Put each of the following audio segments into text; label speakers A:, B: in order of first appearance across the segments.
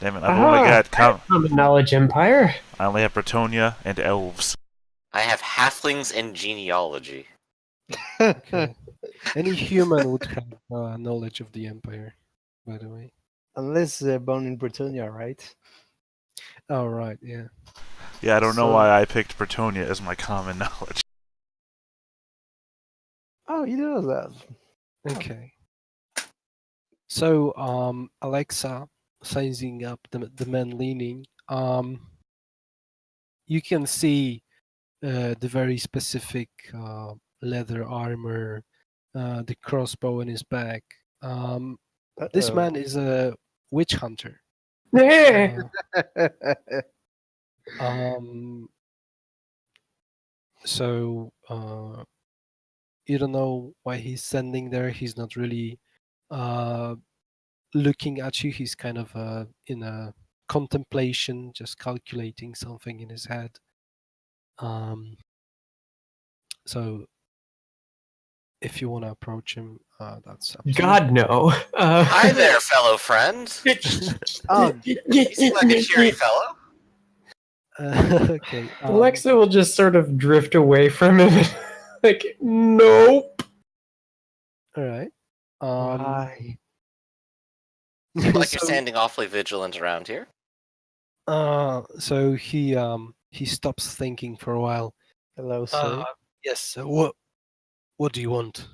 A: Damn it, I've only got
B: Common knowledge empire.
A: I only have Bretonia and elves.
C: I have halflings and genealogy.
D: Okay. Any human would have knowledge of the Empire, by the way.
E: Unless they're born in Britannia, right?
D: Oh, right, yeah.
A: Yeah, I don't know
E: So-
A: why I picked Bretonia as my common knowledge.
E: Oh, you know that.
D: Okay. So, Alexa, sizing up the man leaning, you can see the very specific leather armor, the crossbow in his back. This
E: Uh-oh.
D: man is a witch hunter.
B: Yeah.
D: Um, so you don't know why he's standing there. He's not really looking at you. He's kind of in a contemplation, just calculating something in his head. So if you want to approach him, that's up to you.
B: God no.
C: Hi there, fellow friend.
E: Oh,
C: You seem like a cheery fellow.
D: Okay.
B: Alexa will just sort of drift away from him. Like, nope.
D: All right.
E: why?
C: Seem like you're
D: so,
C: standing awfully vigilant around here.
D: so he stops thinking for a while.
E: Hello, sir.
D: Yes. What do you want?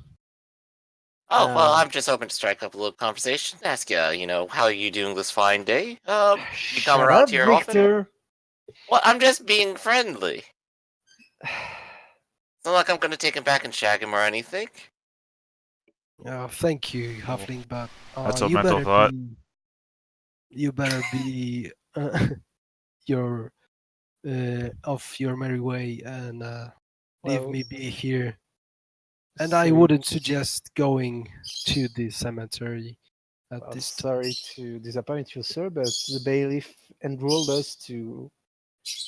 C: Oh, well,
E: Um,
C: I'm just hoping to strike up a little conversation. Ask you, how are you doing this fine day? You come
E: Shut
C: around
E: up,
C: here often?
E: Victor.
C: Well, I'm just being friendly. It's not like I'm going to take him back and shag him or anything.
D: Thank you, Huffling, but
A: That's a
D: you
A: mental
D: better
A: thought.
D: you better be your off your merry way and leave
E: Well,
D: me be here. And I
E: sorry-
D: wouldn't suggest going to the cemetery at
E: well,
D: this
E: sorry to disappoint you, sir, but the bailiff enrolled us to,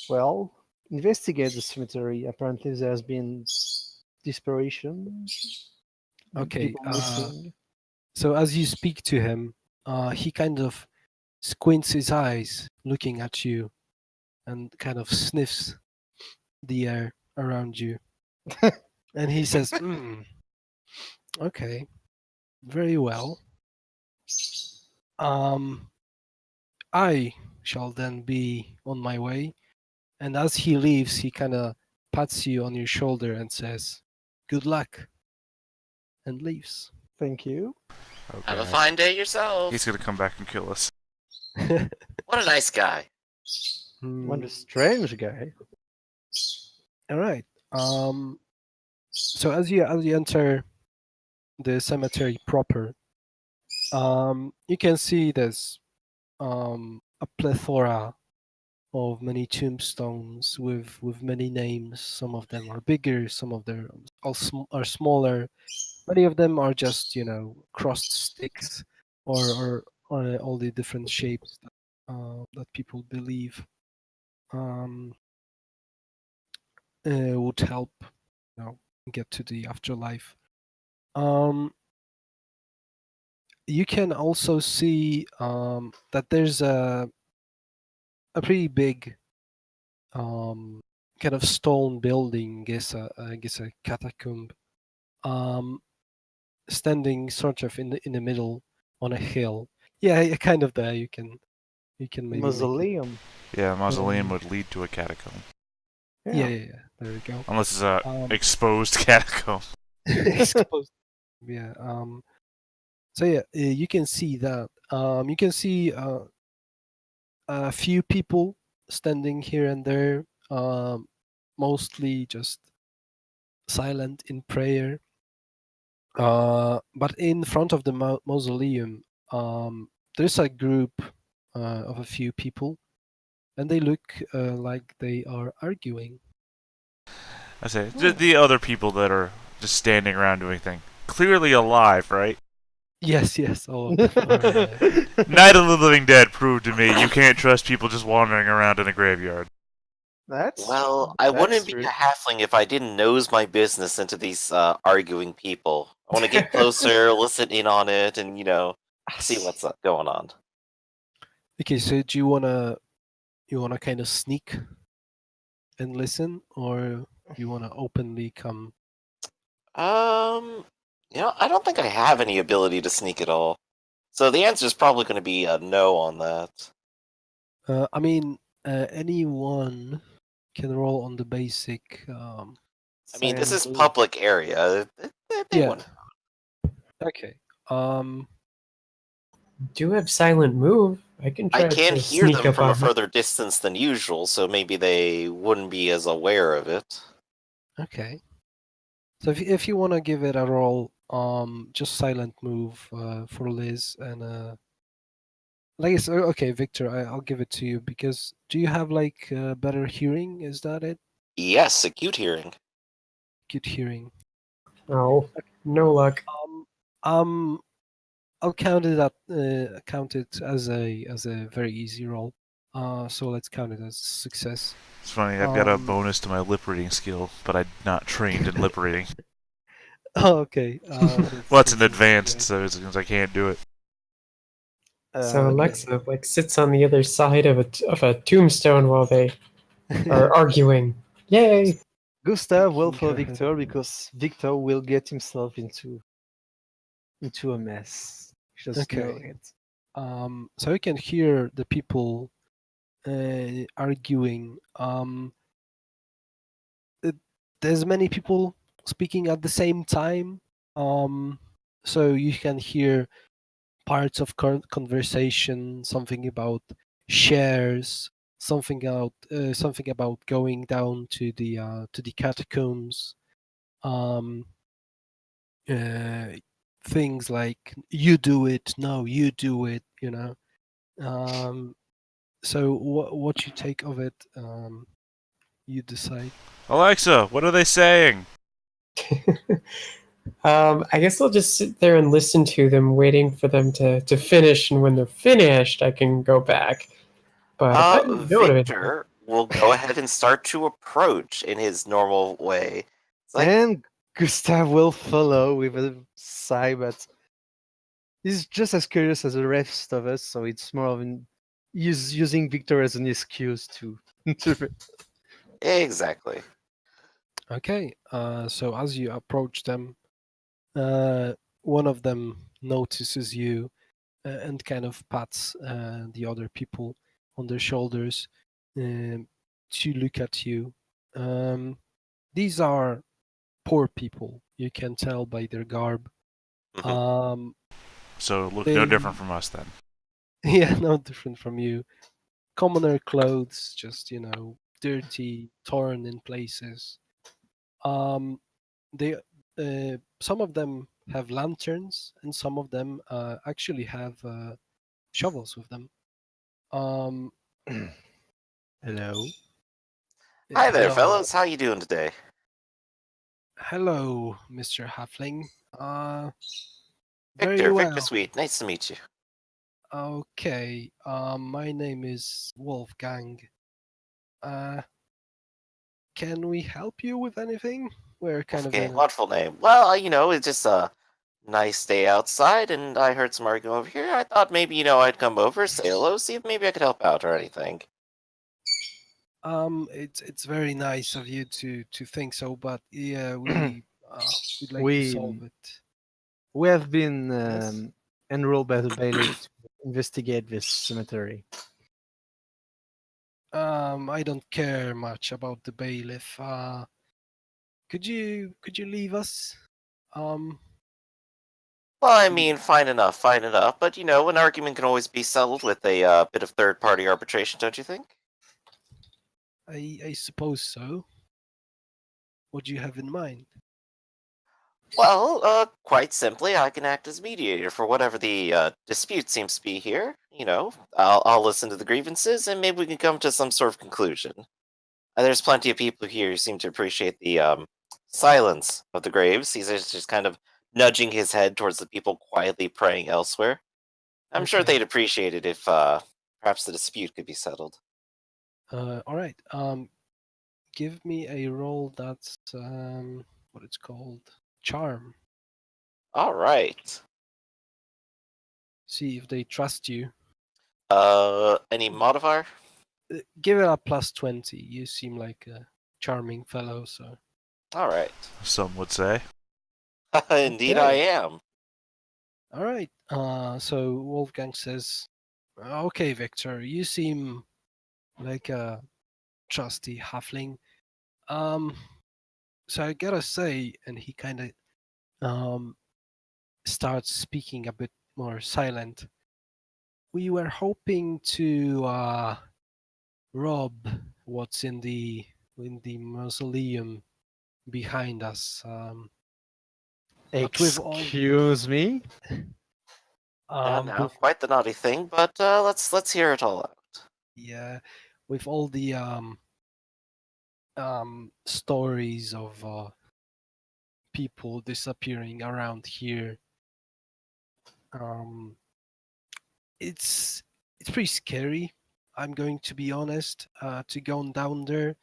E: well, investigate the cemetery. Apparently, there's been disparition.
D: Okay,
E: People missing.
D: So as you speak to him, he kind of squints his eyes, looking at you, and kind of sniffs the air around you. And he says, okay, very well. I shall then be on my way. And as he leaves, he kind of pats you on your shoulder and says, good luck, and leaves.
E: Thank you.
A: Oh,
C: Have a
A: God.
C: fine day yourself.
A: He's gonna come back and kill us.
C: What a nice guy.
E: What a strange guy.
D: All right. So as you enter the cemetery proper, you can see there's a plethora of many tombstones with many names. Some of them are bigger, some of them are smaller. Many of them are just crossed sticks or all the different shapes that people believe would help get to the afterlife. You can also see that there's a pretty big kind of stone building, I guess a catacomb, standing sort of in the middle on a hill. Yeah, kind of there. You can maybe make it.
E: Mausoleum.
A: Yeah, a mausoleum would lead to a catacomb.
D: Yeah. There we go.
A: Unless it's a
D: Um,
A: exposed catacomb.
D: exposed. Yeah. So yeah, you can see that. You can see a few people standing here and there, mostly just silent in prayer. But in front of the mausoleum, there's a group of a few people, and they look like they are arguing.
A: I say, the other people that are just standing around doing things. Clearly alive, right?
D: Yes, all of them are,
A: Night of the Living Dead proved to me you can't trust people just wandering around in a graveyard.
C: Well, I wouldn't be a halfling if I didn't nose my business into these arguing people. I want to get closer, listen in on it, and see what's going on.
D: Okay, so do you wanna kind of sneak and listen, or you wanna openly come?
C: I don't think I have any ability to sneak at all. So the answer is probably going to be a no on that.
D: I mean, anyone can roll on the basic.
C: I mean, this is
E: Silent move.
C: public area. They
D: Yeah.
C: wouldn't.
D: Okay. Um.
B: Do have silent move. I can
C: I
B: try
C: can
B: to
C: hear
B: sneak
C: them
B: up
C: from a
B: on them.
C: further distance than usual, so maybe they wouldn't be as aware of it.
D: Okay. So if you wanna give it a roll, just silent move for Liz and like I said, okay, Victor, I'll give it to you because do you have like better hearing? Is that it?
C: Yes, acute hearing.
D: Good hearing.
B: Oh, no luck.
D: Um. Um. I'll count it as a very easy roll. So let's count it as success.
A: It's funny. I've got a
D: Um,
A: bonus to my lip reading skill, but I'm not trained in lip reading.
D: oh, okay.
A: Well, it's an
D: that's
A: advanced, so I can't do it.
B: So
D: okay.
B: Alexa like sits on the other side of a tombstone while they are arguing. Yay!
E: Gustav will
D: Go
E: follow
D: ahead.
E: Victor because Victor will get himself into a mess. Just know
D: Okay.
E: it.
D: So you can hear the people arguing. It, there's many people speaking at the same time. So you can hear parts of conversation, something about shares, something about going down to the catacombs. Um, things like you do it, no, you do it. Um, so what you take of it, you decide.
A: Alexa, what are they saying?
B: I guess I'll just sit there and listen to them, waiting for them to finish, and when they're finished, I can go back. But if I don't know what it is,
C: Victor will go ahead and start to approach in his normal way. It's like,
E: And Gustav will follow with a sigh, but he's just as curious as the rest of us, so it's more of an using Victor as an excuse to.
C: exactly.
D: Okay. So as you approach them, uh, one of them notices you and kind of pats the other people on their shoulders to look at you. Um, these are poor people. You can tell by their garb.
C: Mhm.
D: Um,
A: So look no
D: they,
A: different from us then.
D: yeah, no different from you. Commoner clothes, just dirty, torn in places. Um, they, some of them have lanterns, and some of them actually have shovels with them. Um, hello.
C: Hi there,
D: Hello.
C: fellas. How you doing today?
D: Hello, Mr. Halfling. Very
C: Victor
D: well.
C: Sweet. Nice to meet you.
D: Okay. My name is Wolfgang. Uh, can we help you with anything? We're kind of
C: Wolfgang,
D: in.
C: wonderful name. Well, it's just a nice day outside, and I heard some arguing over here. I thought maybe, I'd come over, say hello, see if maybe I could help out or anything.
D: It's very nice of you to think so, but yeah, we'd like to solve
E: we
D: it.
E: we have been
D: Yes.
E: enrolled by the bailiff to investigate this cemetery.
D: I don't care much about the bailiff. Could you leave us? Um,
C: Well, I mean, fine enough, fine enough. But, an argument can always be settled with a bit of third-party arbitration, don't you think?
D: I suppose so. What do you have in mind?
C: Well, quite simply, I can act as mediator for whatever the dispute seems to be here. I'll listen to the grievances, and maybe we can come to some sort of conclusion. There's plenty of people here who seem to appreciate the silence of the graves. He's just kind of nudging his head towards the people quietly praying elsewhere. I'm sure
D: Okay.
C: they'd appreciate it if perhaps the dispute could be settled.
D: All right. Give me a roll that's what it's called, charm.
C: All right.
D: See if they trust you.
C: Any modifier?
D: Give it a +20. You seem like a charming fellow, so.
C: All right.
A: Some would say.
C: Indeed,
D: Okay.
C: I am.
D: All right. So Wolfgang says, "Okay, Victor, you seem like a trusty halfling. Um, so I gotta say," and he kind of starts speaking a bit more silent. We were hoping to rob what's in the mausoleum behind us. But with all
E: Excuse me?
C: Yeah, now
D: with
C: quite the naughty thing, but let's hear it all out.
D: yeah, with all the stories of people disappearing around here, um, it's pretty scary. I'm going to be honest. To go down there,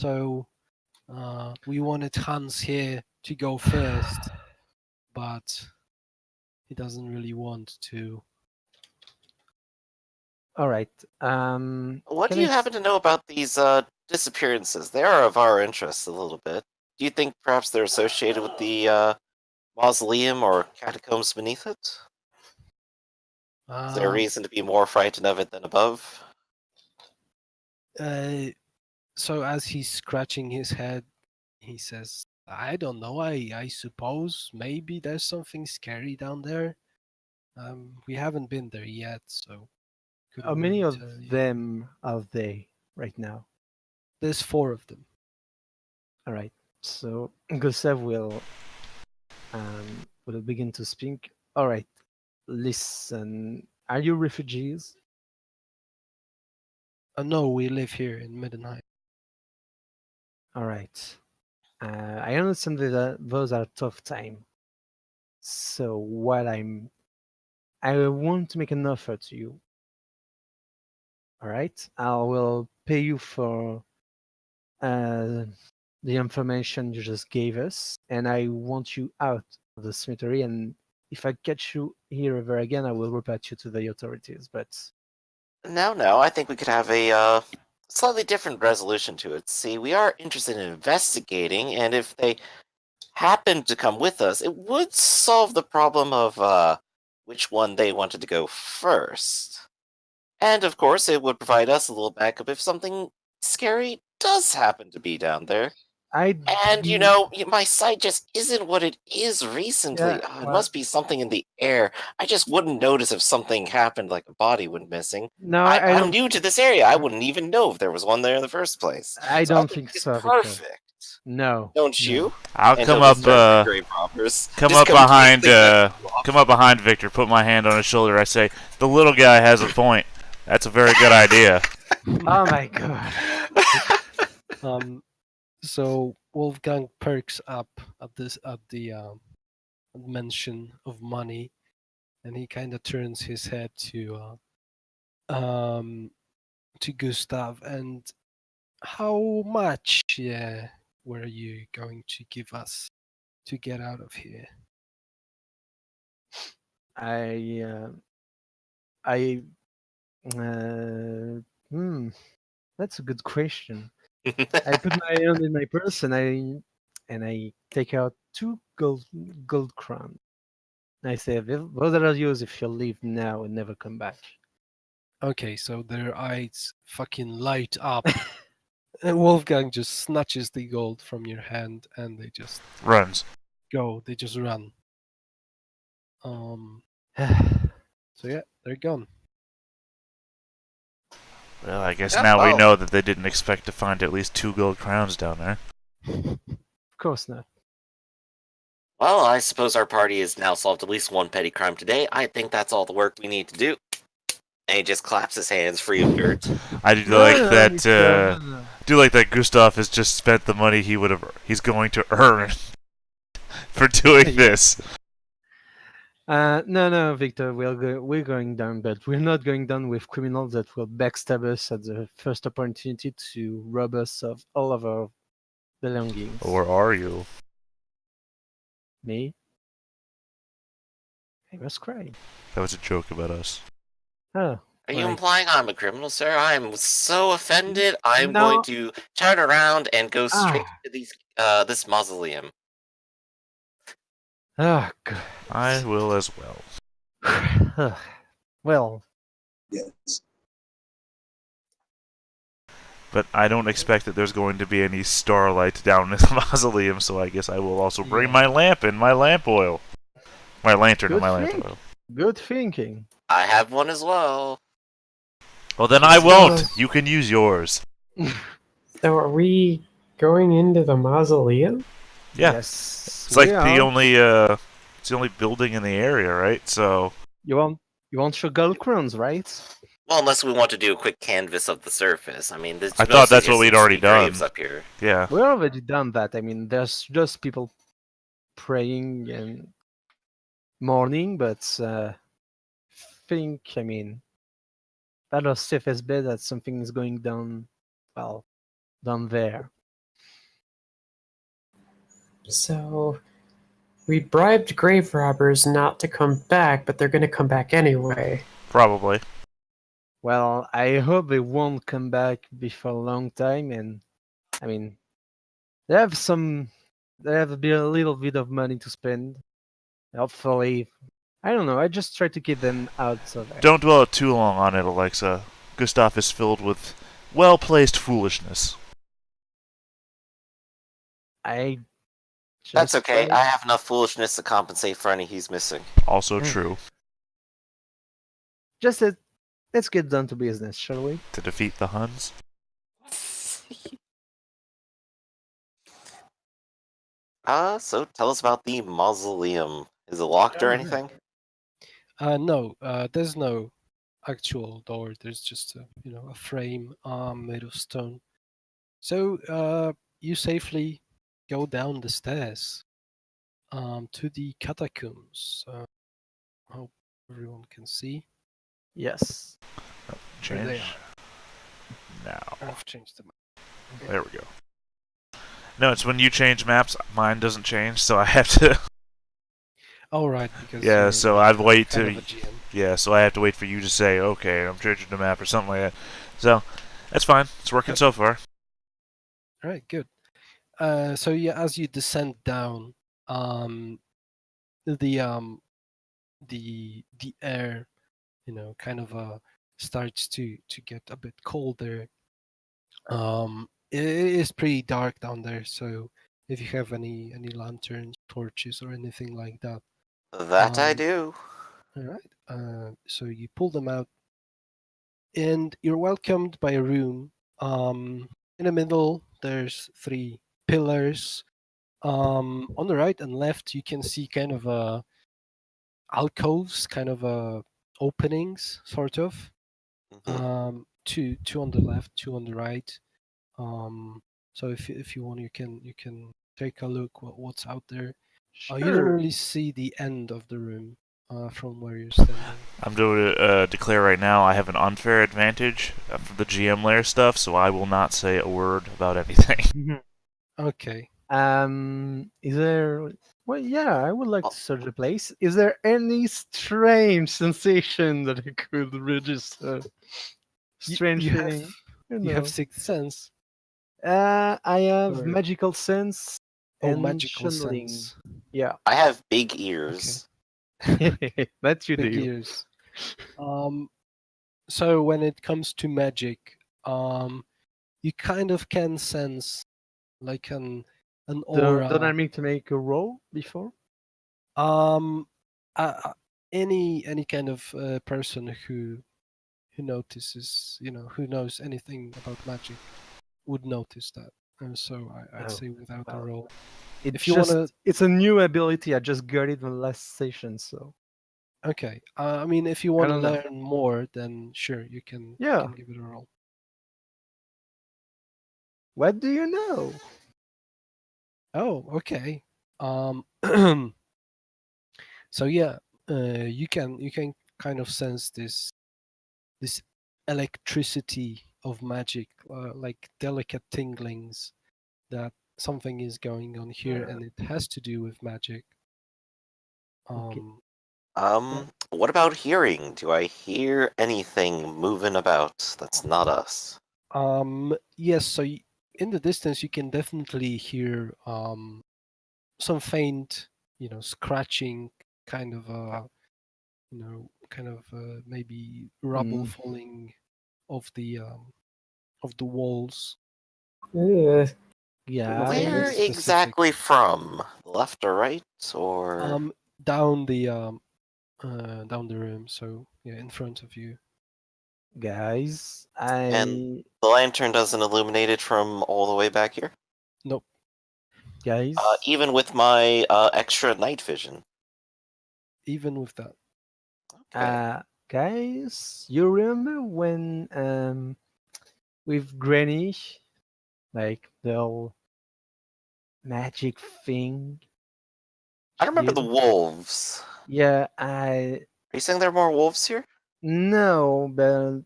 D: so we wanted Hans here to go first, but he doesn't really want to.
E: All right.
C: What
E: Can
C: do
E: I?
C: you happen to know about these disappearances? They are of our interest a little bit. Do you think perhaps they're associated with the mausoleum or catacombs beneath it? Is there a
D: Um,
C: reason to be more frightened of it than above?
D: uh, so as he's scratching his head, he says, "I don't know. I suppose maybe there's something scary down there. We haven't been there yet, so
E: How
D: couldn't
E: many
D: really
E: of
D: tell you.
E: them are they right now?
D: There's 4 of them."
E: All right. So Gustav will begin to speak. All right. Listen. Are you refugees?
D: No, we live here in Middenheim.
E: All right. I understand that those are tough time. So I want to make an offer to you. All right. I will pay you for uh, the information you just gave us, and I want you out of the cemetery. And if I catch you here ever again, I will report you to the authorities. But
C: No, I think we could have a slightly different resolution to it. See, we are interested in investigating, and if they happen to come with us, it would solve the problem of which one they wanted to go first. And of course, it would provide us a little backup if something scary does happen to be down there.
E: I,
C: And my sight just isn't what it is
E: yeah,
C: recently. It
E: well,
C: must be something in the air. I just wouldn't notice if something happened, like a body went missing.
E: no, I
C: I'm
E: don't.
C: new to this area. I wouldn't even know if there was one there in the first place.
E: I
C: So I
E: don't
C: think
E: think
C: it's
E: so, Victor.
C: perfect.
E: No,
C: Don't
E: no.
C: you?
A: I'll
C: And
A: come
C: he'll
A: up
C: just start the grave robbers.
A: come
C: Just
A: up
C: come
A: behind
C: clean that off.
A: come up behind Victor, put my hand on his shoulder. I say, "The little guy has a point. That's a very good idea."
E: Oh my god.
D: So Wolfgang perks up at the mention of money, and he kind of turns his head to Gustav. And how much were you going to give us to get out of here?
E: I uh, I hmm, that's a good question. I put my hand in my purse and I take out 2 gold crowns. I say, those are yours if you leave now and never come back."
D: Okay, so their eyes fucking light up. And Wolfgang just snatches the gold from your hand, and they just
A: Runs.
D: go. They just run. So yeah, they're gone.
A: Well, I guess
C: Yeah,
A: now we
C: well.
A: know that they didn't expect to find at least 2 gold crowns down there.
E: Of course not.
C: Well, I suppose our party has now solved at least one petty crime today. I think that's all the work we need to do. And he just claps his hands free of dirt.
A: I do
E: No,
A: like
E: no,
A: that.
E: Victor, no.
A: Do like that. Gustav has just spent the money he's going to earn for doing this.
E: No, Victor, we're going down, but we're not going down with criminals that will backstab us at the first opportunity to rob us of all of our belongings.
A: Or are you?
E: Me? I was crying.
A: That was a joke about us.
E: Oh,
C: Are you
E: Like-
C: implying I'm a criminal, sir? I'm so offended. I'm
E: No.
C: going to turn around and go straight
E: Ah.
C: to this mausoleum.
E: Ah, God.
A: I will as well.
E: Well,
A: But I don't expect that there's going to be any starlight down in the mausoleum, so I guess I will also bring
D: Yeah.
A: my lamp and my lamp oil. My lantern and
E: Good
A: my lamp
E: thing.
A: oil.
E: good thinking.
C: I have one as well.
A: Well, then I
B: So-
A: won't. You can use yours.
B: So are we going into the mausoleum?
A: Yeah.
E: Yes.
A: It's like
E: we
A: the
E: are.
A: only building in the area, right? So
E: You want your gold crowns, right?
C: Well, unless we want to do a quick canvas of the surface. I mean, there's
A: I thought
C: mostly
A: that's what
C: just
A: we'd
C: seems to
A: already
C: be graves
A: done.
C: up here.
A: yeah.
E: We already done that. I mean, there's just people praying and mourning, but I mean, better safe as bet that something is going down, well, down there.
B: So we bribed grave robbers not to come back, but they're going to come back anyway.
A: Probably.
E: Well, I hope they won't come back before a long time, and I mean, they have a little bit of money to spend. Hopefully, I don't know. I just try to keep them out of there.
A: Don't dwell too long on it, Alexa. Gustav is filled with well-placed foolishness.
E: I just
C: That's okay.
E: try-
C: I have enough foolishness to compensate for any he's missing.
A: Also
E: Mm.
A: true.
E: Just let's get down to business, shall we?
A: To defeat the Huns.
C: So tell us about the mausoleum. Is it locked or anything?
D: No, there's no actual door. There's just a frame made of stone. So you safely go down the stairs to the catacombs. Hope everyone can see.
E: Yes.
D: There they
A: Change. Now.
D: I've changed them.
A: There we go. No, it's when you change maps, mine doesn't change, so I have to.
D: Oh right, because
A: Yeah,
D: you're
A: so I'd wait
D: kind
A: to.
D: of a GM.
A: Yeah, so I have to wait for you to say, okay, I'm changing the map or something like that. So, that's fine. It's working so far.
D: All right, good. So yeah, as you descend down, the the air, kind of starts to get a bit colder. It is pretty dark down there, so if you have any lanterns, torches, or anything like that,
C: That I
D: Um,
C: do.
D: all right. So you pull them out, and you're welcomed by a room. In the middle, there's 3 pillars. On the right and left, you can see kind of alcoves, kind of openings, sort of.
C: Mhm.
D: Two on the left, 2 on the right. So if you want, you can take a look what's out there. You don't
E: Sure.
D: really see the end of the room from where you're standing.
A: I'm going to declare right now I have an unfair advantage for the GM layer stuff, so I will not say a word about anything.
D: Okay.
E: Is there? Well, yeah, I would like
C: Oh.
E: to search the place. Is there any strange sensation that I could register? Strange
D: you
E: feeling?
D: have
E: You
D: you have
E: know.
D: sixth sense
E: I have
D: or
E: magical sense and
D: magical
E: channeling.
D: sense.
E: Yeah,
C: I have big ears.
E: that you
D: Big
E: do.
D: ears. So when it comes to magic, you kind of can sense like an aura.
E: Don't I need to make a roll before?
D: Um, any kind of person who notices, who knows anything about magic would notice that. So I'd
E: Oh,
D: say without a
E: well,
D: roll.
E: It's
D: If you
E: just
D: wanna-
E: it's a new ability. I just got it in the last session, so
D: Okay. I mean, if you
E: I
D: want to
E: don't know.
D: learn more, then sure, you can
E: Yeah.
D: give it a roll.
E: What do you know?
D: Oh, okay. So yeah, you can kind of sense this electricity of magic, like delicate tinglings that something is going on here, and it has to do with magic.
E: Okay.
C: Um, what about hearing? Do I hear anything moving about that's not us?
D: Yes. So in the distance, you can definitely hear some faint, scratching, kind of maybe rubble
E: Mm.
D: falling off the walls.
B: Ugh.
D: Nothing
C: Where
E: Guys,
D: specific.
C: exactly from? Left or right? Or
D: Down the room. So yeah, in front of you.
E: guys,
C: and the lantern doesn't illuminate it from all the way back here?
D: Nope.
E: guys,
C: Even with my extra night vision.
D: Even with that.
C: Okay.
E: guys, you remember when with Granny, like the whole magic thing
C: I
E: she
C: remember the
E: did?
C: wolves.
E: Yeah,
C: Are you saying there are more wolves here?
E: no, but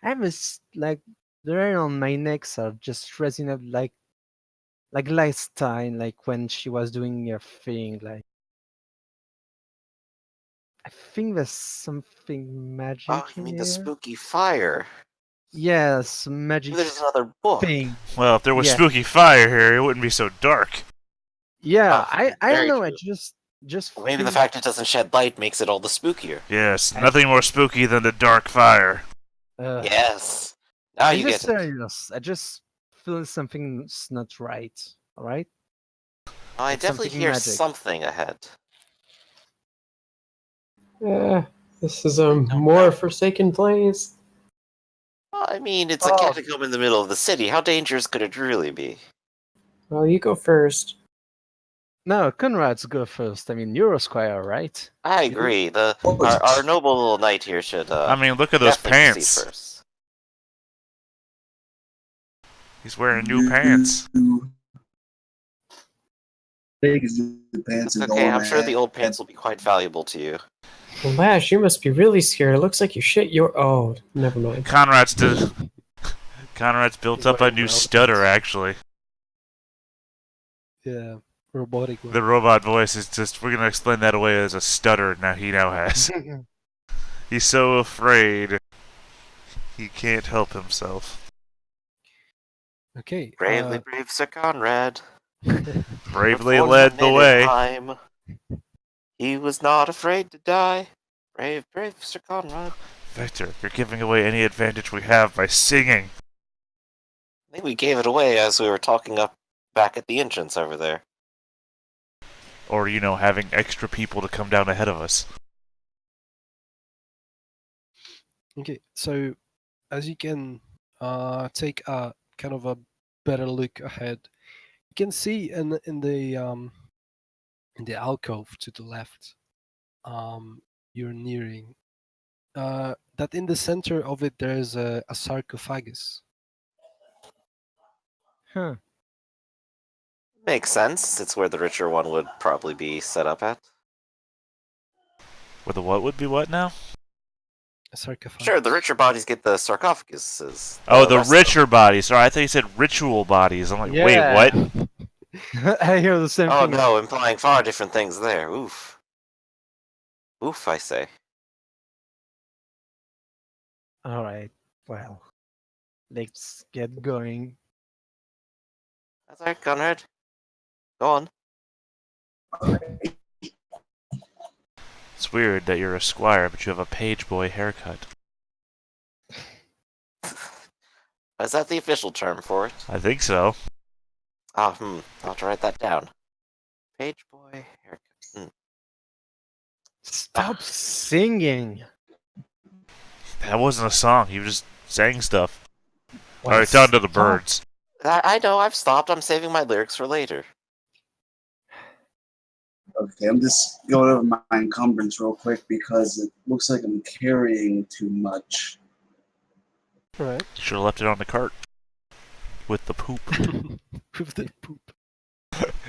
E: I was like the hair on my necks are just raising up like last time, like when she was doing her thing, like I think there's something
C: Oh,
E: magic
C: you
E: in
C: mean the
E: here.
C: spooky fire?
E: Yes, magic
C: Maybe there's another book.
E: thing.
A: Well, if there was
E: Yeah.
A: spooky fire here, it wouldn't be so dark.
E: Yeah,
C: Oh,
E: I don't
C: very
E: know. I
C: true.
E: just
C: Or maybe the
E: feel
C: fact it doesn't shed light makes it all the spookier.
A: Yes,
E: I,
A: nothing more spooky than the dark fire.
C: Yes. Now
E: I'm
C: you
E: just
C: get it.
E: serious. I just feel something's not right. All right,
C: I
E: like
C: definitely
E: something
C: hear
E: magic.
C: something ahead.
B: This is a
C: I don't
B: more
C: know.
B: forsaken place.
C: Well, I mean, it's a
B: Oh.
C: catacomb in the middle of the city. How dangerous could it really be?
B: Well, you go first.
E: No, Conrad's go first. I mean, you're a squire, right?
C: I
E: You-
C: agree. Our noble little knight here should
A: I mean, look at those
C: definitely proceed
A: pants.
C: first.
A: He's wearing new pants.
F: Big the pants
C: It's
F: and
C: okay.
F: going
C: I'm sure the
F: ahead.
C: old pants will be quite valuable to you.
B: Well, Lash, you must be really scared. It looks like you shit your. Oh, never mind.
A: Conrad's built
D: He's
A: up a
D: wearing
A: new
D: brown
A: stutter,
D: pants.
A: actually.
D: Yeah, robotic one.
A: The robot voice is just, we're gonna explain that away as a stutter he now has. He's so afraid. He can't help himself.
D: Okay.
C: Bravely brave Sir Conrad.
A: Bravely
C: Before
A: led the
C: in
A: way.
C: time, he was not afraid to die. Brave, brave Sir Conrad.
A: Victor, you're giving away any advantage we have by singing.
C: I think we gave it away as we were talking up back at the entrance over there.
A: Or, having extra people to come down ahead of us.
D: Okay, so as you can take a kind of a better look ahead, you can see in the alcove to the left, you're nearing. That in the center of it there's a sarcophagus.
E: Huh.
C: Makes sense. It's where the richer one would probably be set up at.
A: Where the what would be what now?
D: A sarcophagus.
C: Sure, the richer bodies get the sarcophaguses.
A: Oh, the
C: rest
A: richer bodies. Sorry, I thought you said ritual bodies. I'm like, wait, what?
E: I hear the same
C: Oh
E: thing.
C: no, implying far different things there. Oof. Oof, I say.
E: All right. Well, let's get going.
C: That's alright, Conrad. Go on.
A: It's weird that you're a squire, but you have a page boy haircut.
C: Is that the official term for it?
A: I think so.
C: I'll have to write that down. Page boy haircut.
E: Stop singing.
A: That wasn't a song. He was just saying stuff.
E: Well,
A: Alright, down to the
E: stop.
A: birds.
C: I know, I've stopped. I'm saving my lyrics for later.
F: Okay, I'm just going over my encumbrance real quick because it looks like I'm carrying too much.
D: Right.
A: Should have left it on the cart. With the poop.
D: With the poop.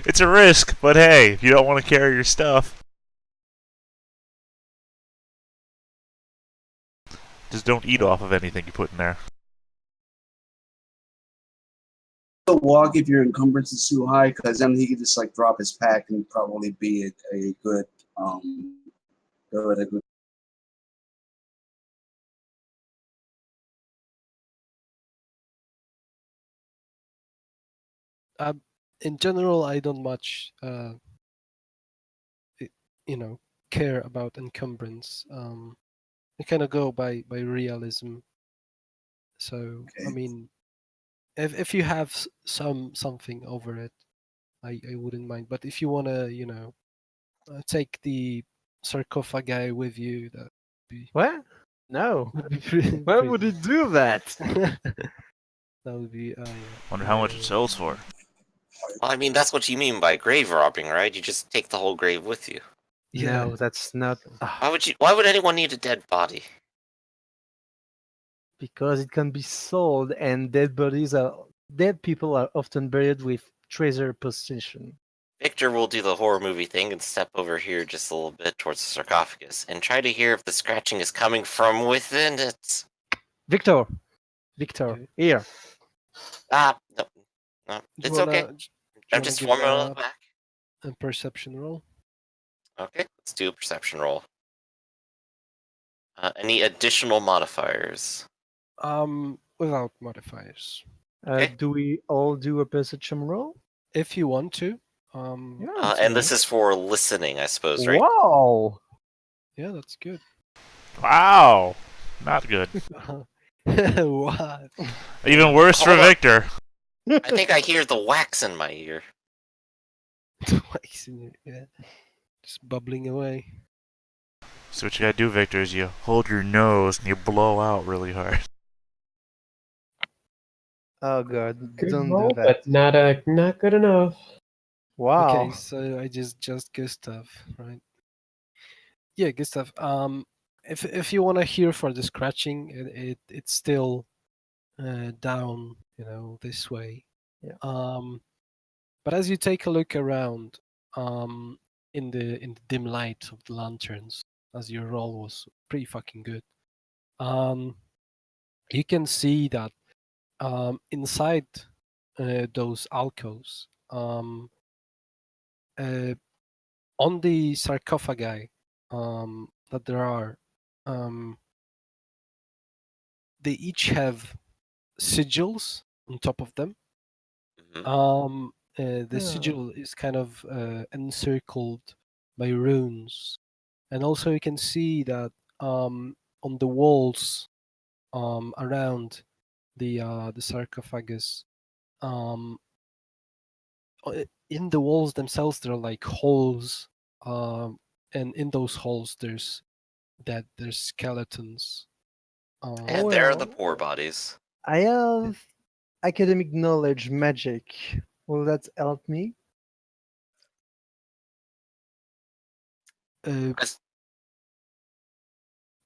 A: It's a risk, but hey, if you don't want to carry your stuff, just don't eat off of anything you put in there.
F: Don't walk if your encumbrance is too high, because then he could just like drop his pack and probably be a good
D: In general, I don't much, care about encumbrance. I kind of go by realism. So I
F: Okay.
D: mean, if you have something over it, I wouldn't mind. But if you wanna, take the sarcophagi with you, that be
E: What? No.
D: would be pretty.
E: Why would he do that?
D: That would be yeah.
A: Wonder how much it sells for.
C: Well, I mean, that's what you mean by grave robbing, right? You just take the whole grave with you.
D: Yeah.
E: No, that's not.
C: Why would anyone need a dead body?
E: Because it can be sold, and dead people are often buried with treasure possession.
C: Victor will do the horror movie thing and step over here just a little bit towards the sarcophagus and try to hear if the scratching is coming from within it.
E: Victor,
D: Okay.
E: here.
C: No,
D: Do you
C: it's okay.
D: wanna, do you
C: I'm
D: wanna
C: just
D: give
C: forming it back.
D: a perception roll?
C: Okay, let's do a perception roll. Any additional modifiers?
D: Without modifiers,
C: Okay.
E: Do we all do a perception roll?
D: if you want to.
E: Yeah.
C: And this is for listening, I suppose, right?
E: Wow.
D: Yeah, that's good.
A: Wow! Not good.
D: What?
A: Even worse for
C: Hold on.
A: Victor.
C: I think I hear the wax in my ear.
D: Wax in your ear. Just bubbling away.
A: So what you gotta do, Victor, is you hold your nose and you blow out really hard.
E: Oh god,
B: Good
E: don't
B: roll,
E: do that.
B: but not good enough.
E: Wow.
D: Okay, so I just Gustav, right? Yeah, Gustav. If you want to hear for the scratching, it's still down, this way.
E: Yeah.
D: But as you take a look around, in the dim light of the lanterns, as your roll was pretty fucking good, you can see that inside those alcoves, on the sarcophagi that there are, they each have sigils on top of them.
C: Mhm.
D: The sigil is kind of encircled by runes, and also you can see that on the walls around the sarcophagus, um, in the walls themselves there are like holes, and in those holes there's skeletons.
C: And there are the
E: Well,
C: poor bodies.
E: I have academic knowledge magic. Will that help me?
C: As-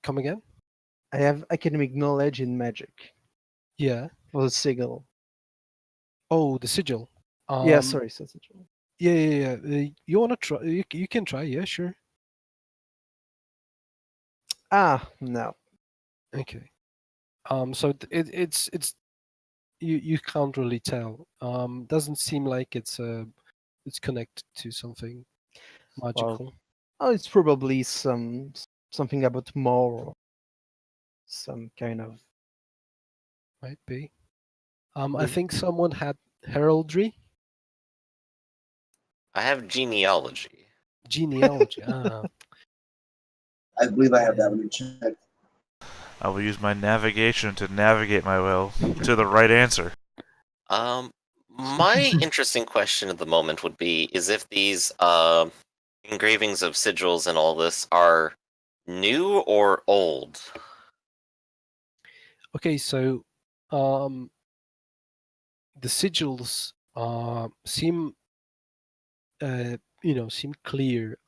D: Come again?
E: I have academic knowledge in magic
D: Yeah.
E: for the sigil.
D: Oh, the sigil.
E: Yeah, sorry, sigil.
D: Yeah. You wanna try? You can try. Yeah, sure.
E: No.
D: Okay. So it's you can't really tell. Doesn't seem like it's connected to something magical.
E: Oh, it's probably something about more, some kind of.
D: Might be. I
E: Believe.
D: think someone had heraldry,
C: I have genealogy.
D: genealogy.
F: I believe I have that one in check.
A: I will use my navigation to navigate my way to the right answer.
C: My interesting question at the moment would be: is if these engravings of sigils and all this are new or old?
D: Okay, so the sigils seem seem clear.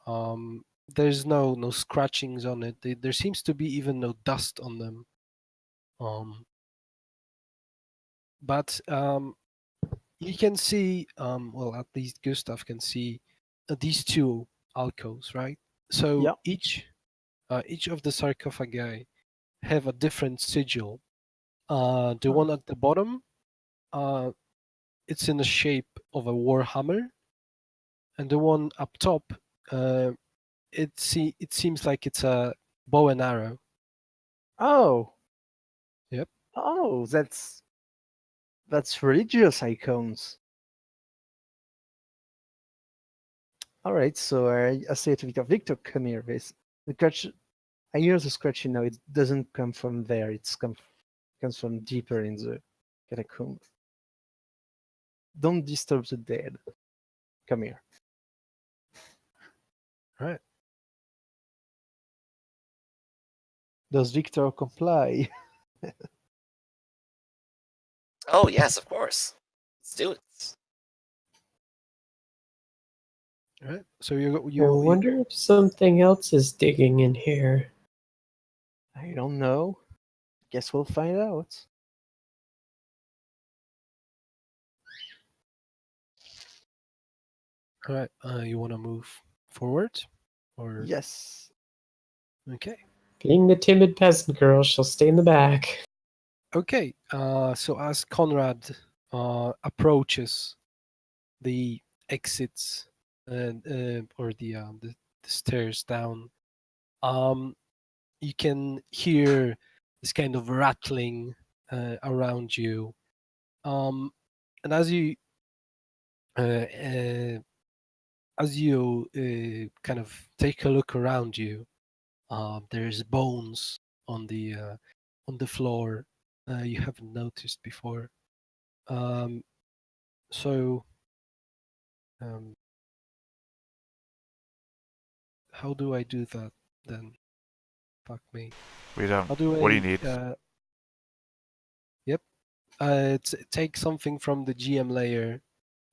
D: There's no scratchings on it. There seems to be even no dust on them. But you can see, well, at least Gustav can see these two alcoves, right? So
E: Yeah.
D: each of the sarcophagi have a different sigil. The one at the bottom, it's in the shape of a warhammer, and the one up top, it seems like it's a bow and arrow.
E: Oh.
D: Yep.
E: Oh, that's religious icons. All right, so I say to Victor, Victor, come here. The scratch, I hear the scratching now. It doesn't come from there. Comes from deeper in the catacomb. Don't disturb the dead. Come here.
D: All right.
E: Does Victor comply?
C: Oh yes, of course. Let's do it.
D: All right. So you
B: I
D: you
B: wonder if something else is digging in here.
E: I don't know. Guess we'll find out.
D: all right. You want to move forward, or
E: Yes.
D: okay?
B: Being the timid peasant girl, she'll stay in the back.
D: Okay. So as Conrad approaches the exits and or the stairs down, you can hear this kind of rattling around you, and uh, uh, as you kind of take a look around you, there's bones on the floor you haven't noticed before. Um, so um, how do I do that then? Fuck me.
A: We don't.
D: How do I?
A: What do you need?
D: Yep. Take something from the GM layer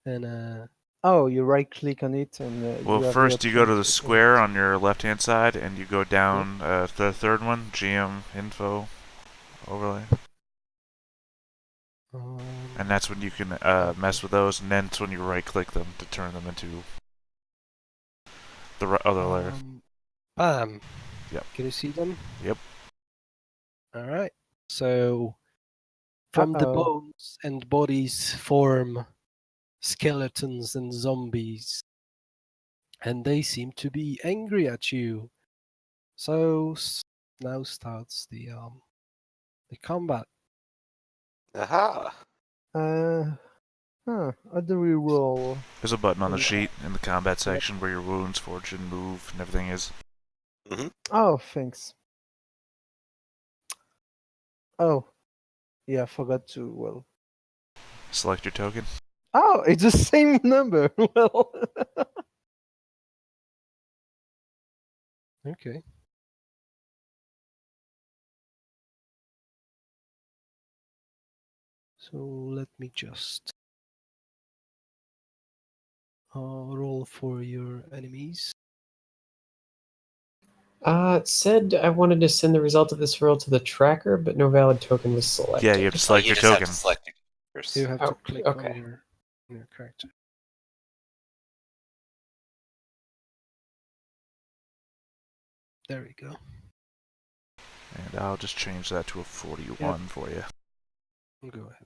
D: and
E: Oh, you right click on it and
A: Well,
E: you have the
A: first you go to
E: option
A: the
E: to
A: square on your left-hand side, and you go
D: Yep.
A: down the third one, GM info overlay, and that's when you can mess with those, and then it's when you right-click them to turn them into the other layer.
D: Bam.
A: Yep.
D: Can you see them?
A: Yep.
D: All right. So from the
E: Uh-oh.
D: bones and bodies form skeletons and zombies, and they seem to be angry at you. So now starts the combat.
C: Aha.
E: How do we roll?
A: There's a button on the
D: Yeah.
A: sheet in the combat section where your wounds, fortune, move, and everything is.
E: Oh, thanks. Oh, yeah, I forgot to, well.
A: Select your token.
E: Oh, it's the same number. Well,
D: Okay. So let me just roll for your enemies.
B: It said I wanted to send the result of this roll to the tracker, but no valid token was selected.
A: Yeah, you have to select
C: you
A: your
C: just have
A: token.
C: to select yours.
D: You have to
B: Oh,
D: click
B: okay.
D: on your character. There we go.
A: And I'll just change that to a 41 for you.
D: Go ahead.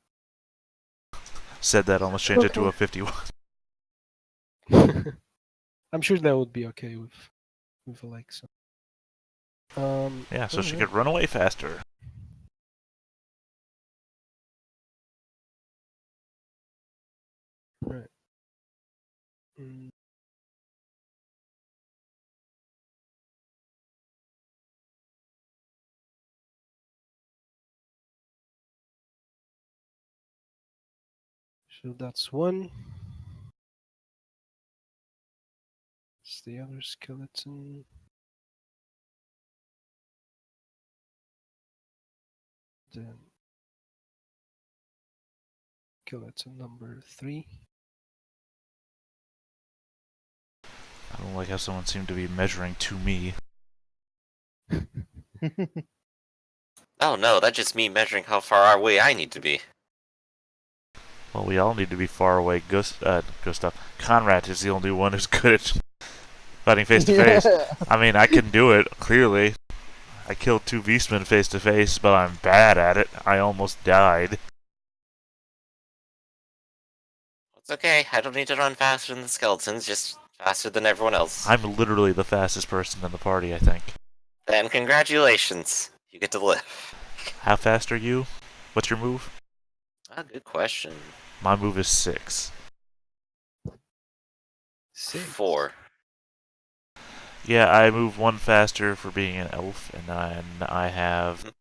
A: Said that, almost changed it to a 51.
D: I'm sure that would be okay with Alexa.
A: Yeah, so she
D: alright.
A: could run away faster.
D: Right. Mm. So that's one. It's the other skeleton. Then skeleton number 3.
A: I don't like how someone seemed to be measuring to me.
C: Oh no, that's just me measuring how far away I need to be.
A: Well, we all need to be far away. Gustav. Conrad is the only one who's good at fighting face to face. I mean, I can do it, clearly. I killed 2 beastmen face to face, but I'm bad at it. I almost died.
C: It's okay, I don't need to run faster than the skeletons, just faster than everyone else.
A: I'm literally the fastest person in the party, I think.
C: Then congratulations, you get to live.
A: How fast are you? What's your move?
C: Ah, good question.
A: My move is 6.
D: 6.
C: 4.
A: Yeah, I move one faster for being an elf, and then I have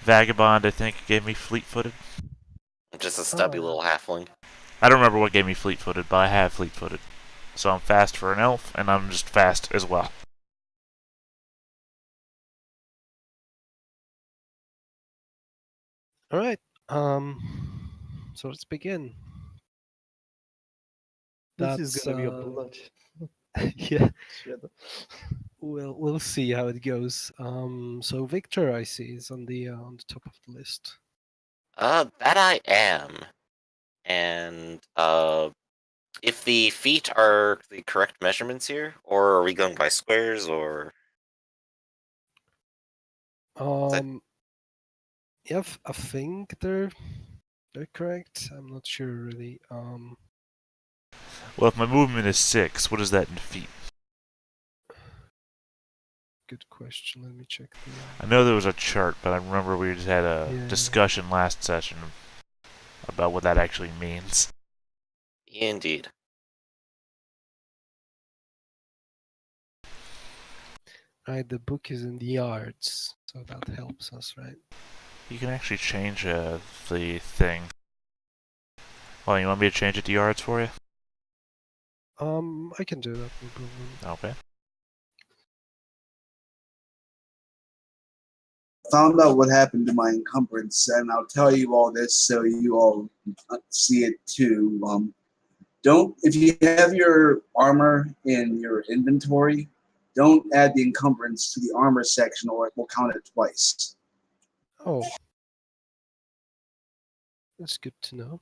A: Vagabond. I think gave me fleet-footed.
C: Just a stubby
D: Oh,
C: little halfling.
A: I don't remember what gave me fleet-footed, but I have fleet-footed. So I'm fast for an elf, and I'm just fast as well.
D: all right. So let's begin.
E: This is
D: That's
E: gonna be a blood.
D: yeah.
E: Shit.
D: We'll see how it goes. So Victor, I see, is on the top of the list.
C: That I am. And if the feet are the correct measurements here, or are we going by squares, or
D: Um, yeah, I think they're correct. I'm not sure really.
A: Well, if my movement is 6, what is that in feet?
D: Good question. Let me check
A: I know there was a chart, but I remember we just had a
D: Yeah.
A: discussion last session about what that actually means.
C: indeed.
D: Right, the book is in the yards, so that helps us, right?
A: You can actually change the thing. Well, you want me to change it to yards for you?
D: I can do that, no problem.
A: Okay.
F: Found out what happened to my encumbrance, and I'll tell you all this so you all see it too. Don't if you have your armor in your inventory, don't add the encumbrance to the armor section, or it will count it twice.
D: Oh, that's good to know.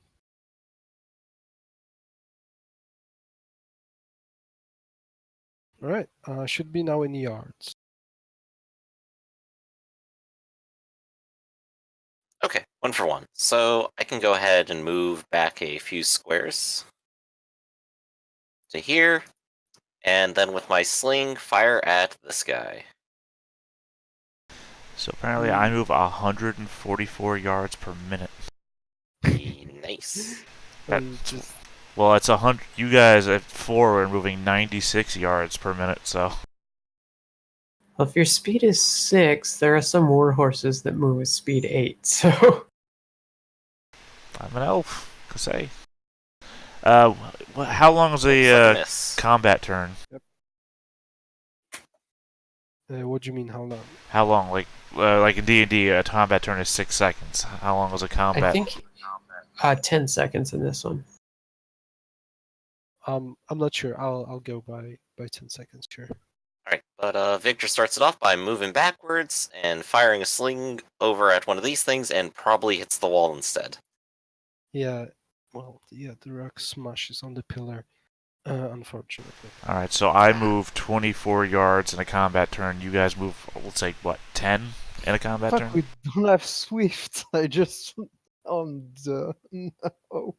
D: All right, should be now in the yards.
C: Okay, 1 for 1. So I can go ahead and move back a few squares to here, and then with my sling, fire at this guy.
A: So apparently I move 144 yards per minute.
C: Nice.
D: Just
A: Well, it's 100. You guys at 4 are moving 96 yards per minute, so.
B: Well, if your speed is 6, there are some war horses that move at speed 8, so.
A: I'm an elf. Say. How long is
C: Looks like
A: a
C: a miss.
A: combat turn?
D: what do you mean? How long?
A: How long? Like in D&D, a combat turn is 6 seconds. How long is a combat?
B: I think 10 seconds in this one.
D: I'm not sure. I'll go by 10 seconds. Sure.
C: Alright, but Victor starts it off by moving backwards and firing a sling over at one of these things and probably hits the wall instead.
D: Yeah. Well, yeah, the rock smashes on the pillar. Unfortunately.
A: Alright, so I move 24 yards in a combat turn. You guys move, let's say, what, 10 in a combat
E: Fuck,
A: turn?
E: we don't have Swift. I just on the no.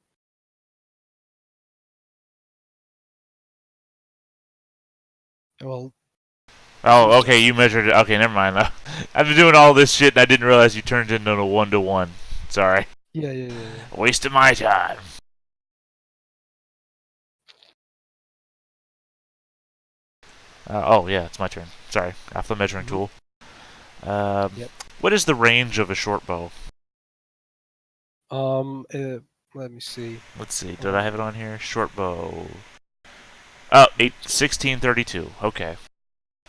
D: Well,
A: Oh, okay, you measured it. Okay, never mind. I've been doing all this shit and I didn't realize you turned into a 1-to-1. Sorry.
D: yeah.
A: Wasting my time. Oh, yeah, it's my turn. Sorry, off the measuring tool.
D: Yep.
A: What is the range of a short bow?
D: Let me see.
A: Let's see, did I have it on here? Short bow. Oh, 1632. Okay.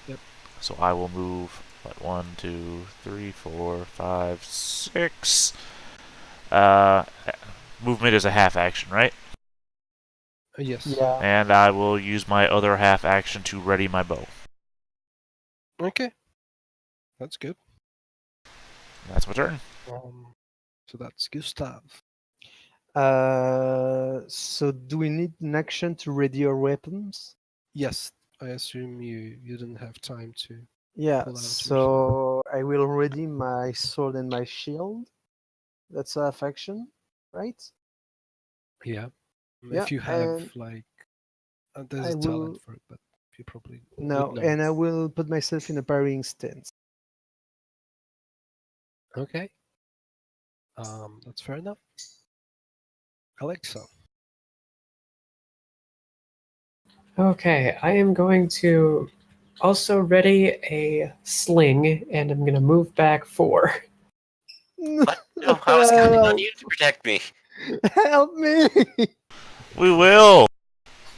D: Yep.
A: So I will move, 1, 2, 3, 4, 5, 6. Movement is a half action, right?
D: Yes.
E: Yeah.
A: And I will use my other half action to ready my bow.
D: Okay. That's good.
A: That's my turn.
D: So that's Gustav.
E: So do we need an action to ready our weapons?
D: Yes, I assume you didn't have time to.
E: Yeah.
D: Pull out your
E: So I will ready my sword and my shield. That's a half action, right?
D: Yeah.
E: Yeah,
D: If you have
E: and
D: like, there's
E: I
D: a talent
E: will
D: for it, but you probably
E: no,
D: would know.
E: and I will put myself in a parrying stance.
D: Okay. That's fair enough. Alexa.
B: Okay, I am going to also ready a sling, and I'm gonna move back 4.
C: What? No, I was counting on
E: Help.
C: you to protect me.
E: Help me!
A: We will.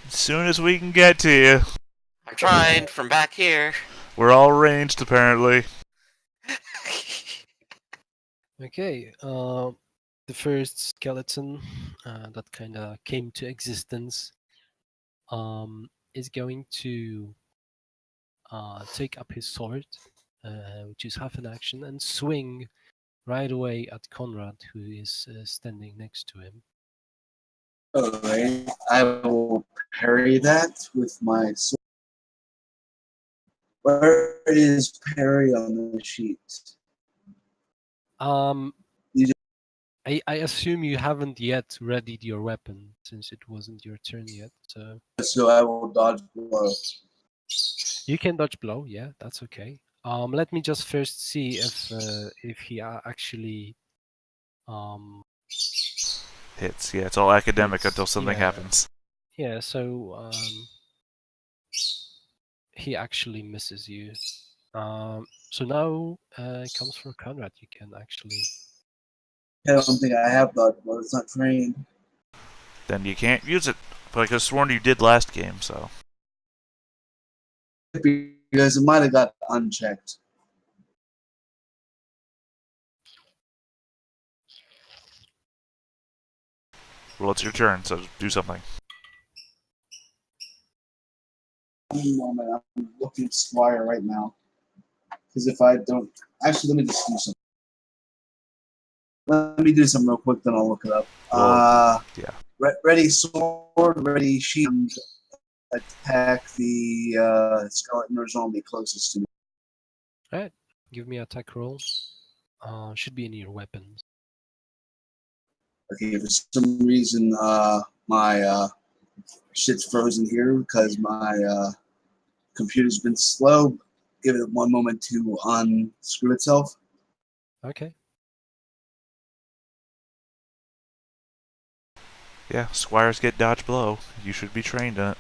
A: As soon as we can get to you.
C: I'm trying from back here.
A: We're all ranged, apparently.
D: Okay. The first skeleton that kind of came to existence is going to take up his sword, which is half an action, and swing right away at Conrad, who is standing next to him.
F: Alright, I will parry that with my sword. Where is parry on the sheet?
D: Um,
F: You
D: I assume you haven't yet readied your weapon since it wasn't your turn yet.
F: So I will dodge blow.
D: You can dodge blow. Yeah, that's okay. Let me just first see if he actually
A: Hits. Yeah, it's all academic
D: hits.
A: until something
D: Yeah.
A: happens.
D: Yeah. So he actually misses you. So now it comes for Conrad. You can actually.
F: I don't think I have dodge blow. It's not trained.
A: Then you can't use it. But I could have sworn you did last game, so.
F: Because it might have got unchecked.
A: Well, it's your turn, so do something.
F: One moment, I'm looking at Squire right now. Because if I don't, actually, let me just do something. Let me do something real quick, then I'll look it up.
A: Well, yeah.
F: Ready sword, ready shield. Attack the skeleton or zombie closest to me.
D: All right. Give me an attack roll. Should be in your weapons.
F: Okay, for some reason, my shit's frozen here because my computer's been slow. Give it one moment to unscrew itself.
D: Okay.
A: Yeah, squires get dodge blow. You should be trained in it.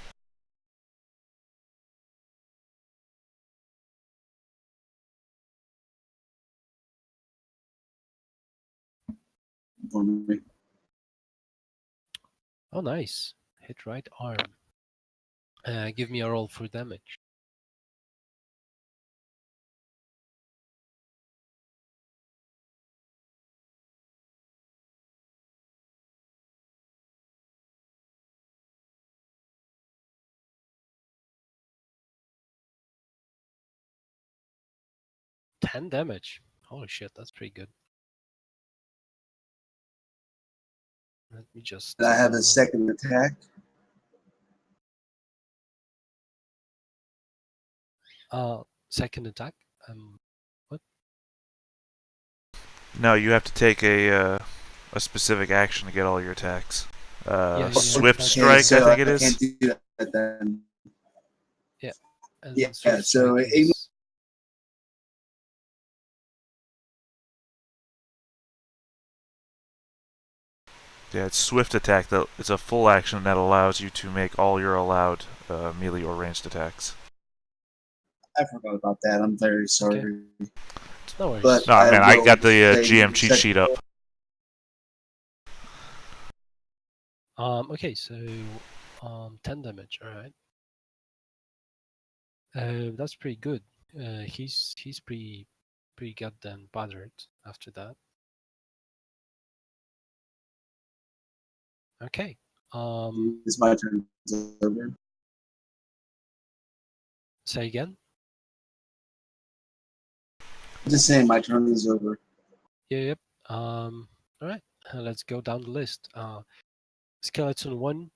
F: For me.
D: Oh, nice. Hit right arm. Give me a roll for damage. Ten damage. Holy shit, that's pretty good. Let me just.
F: And I have a second attack.
D: Second attack. What?
A: No, you have to take a specific action to get all your attacks.
D: Yeah,
A: Swift
D: okay,
A: strike,
F: so
A: I think it
F: I
A: is.
F: can't do that then.
D: And
F: Yeah,
D: Swift
F: so
D: Strike
F: ignore-
D: is-
A: Yeah, it's swift attack. It's a full action that allows you to make all your allowed melee or ranged attacks.
F: I forgot about that. I'm very sorry.
D: No worries.
F: But
A: No, man, I
F: will
A: got the
F: say
A: GM cheat
F: second-
A: sheet up.
D: Okay, so 10 damage. All right. That's pretty good. He's pretty goddamn battered after that. Okay.
F: It's my turn. It's over.
D: Say again.
F: Just saying, my turn is over.
D: Yep. All right. Let's go down the list. Skeleton 1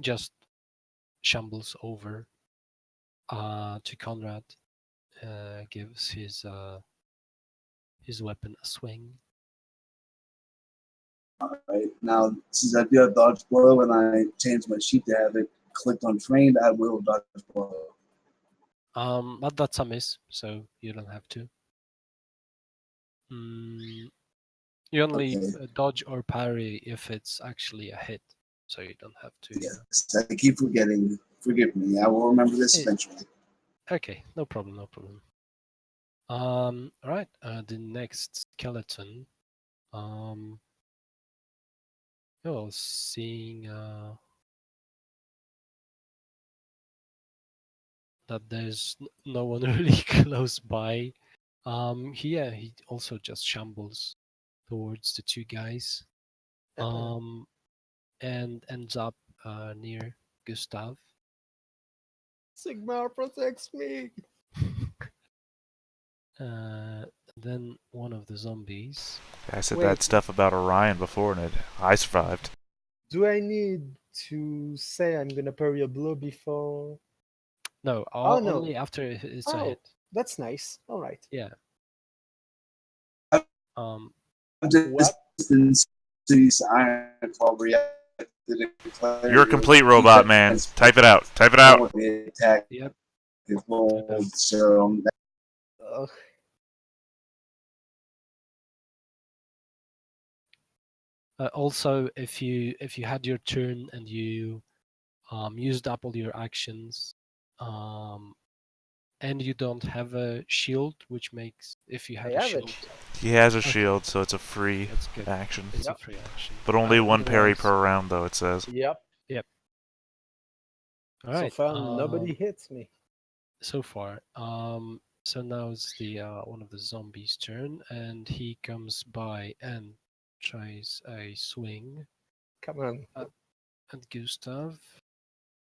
D: just shambles over to Conrad, gives his weapon a swing.
F: Alright, now since I do have dodge blow and I changed my sheet to have it clicked on trained, I will dodge blow.
D: But that's a miss, so you don't have to. You only
F: Okay.
D: dodge or parry if it's actually a hit, so you don't have to.
F: Yes, I keep forgetting. Forgive me. I will remember this
D: Hey.
F: eventually.
D: Okay, no problem, no problem. All right. The next skeleton. Oh, seeing that there's no one really close by. He also just shambles towards the two guys. And ends up near Gustav.
E: Sigmar protects me.
D: Then one of the zombies.
A: I said
E: Wait.
A: that stuff about Orion before, and I survived.
E: Do I need to say I'm gonna parry a blow before?
D: No,
E: Oh, no.
D: only after it's a
E: Oh,
D: hit.
E: that's nice. All right.
D: Yeah.
F: I've
D: Um.
F: just been these Iron Claw reacted to declare
A: You're a complete robot, man.
F: defense
A: Type it out. Type it out.
F: before the attack
D: Yep.
F: is rolled. So
E: Ugh.
D: Also, if you had your turn and you used up all your actions, and you don't have a shield, which makes if you
E: I
D: had a
E: have
D: shield,
E: it.
A: He has a
D: Okay.
A: shield, so it's a free
D: that's good.
A: action.
D: It's
E: Yep.
D: a free action.
A: But only one parry
D: Otherwise-
A: per round, though, it says.
E: Yep.
D: All right.
E: So far, nobody hits me.
D: So far. So now it's the one of the zombies' turn, and he comes by and tries a swing
E: Come on.
D: at Gustav,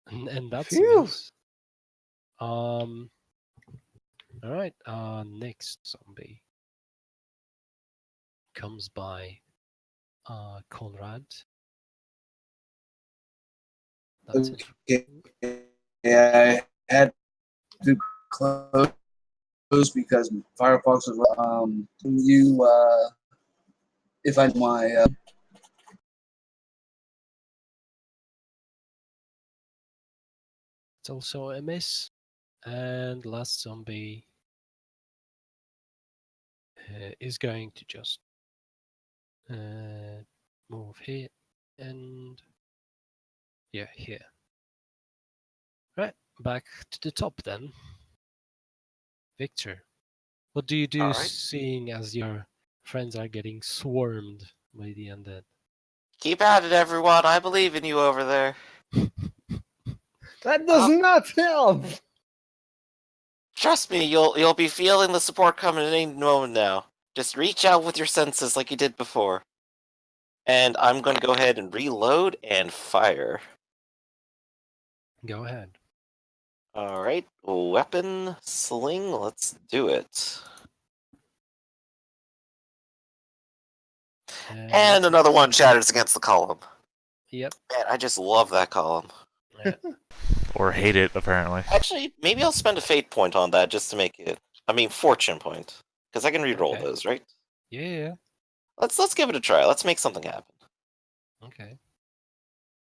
D: and that's
E: Phew.
D: a miss. All right. Next zombie comes by. Conrad. That's it.
F: yeah, I had to close because Firefox was you if I my
D: It's also a miss. And last zombie is going to just move here and yeah, here. Right, back to the top then. Victor, what do you do
C: All right.
D: seeing as your friends are getting swarmed by the undead?
C: Keep at it, everyone. I believe in you over there.
E: That does not help.
C: Trust me, you'll be feeling the support coming in any moment now. Just reach out with your senses like you did before. And I'm going to go ahead and reload and fire.
D: Go ahead.
C: Alright, weapon, sling, let's do it. And another one shatters against the column.
D: Yep.
C: Man, I just love that column.
D: Yeah.
A: Or hate it, apparently.
C: Actually, maybe I'll spend a fate point on that just to make it. I mean, fortune point, because I can reroll
D: Okay.
C: those, right?
D: Yeah.
C: Let's give it a try. Let's make something happen.
D: Okay.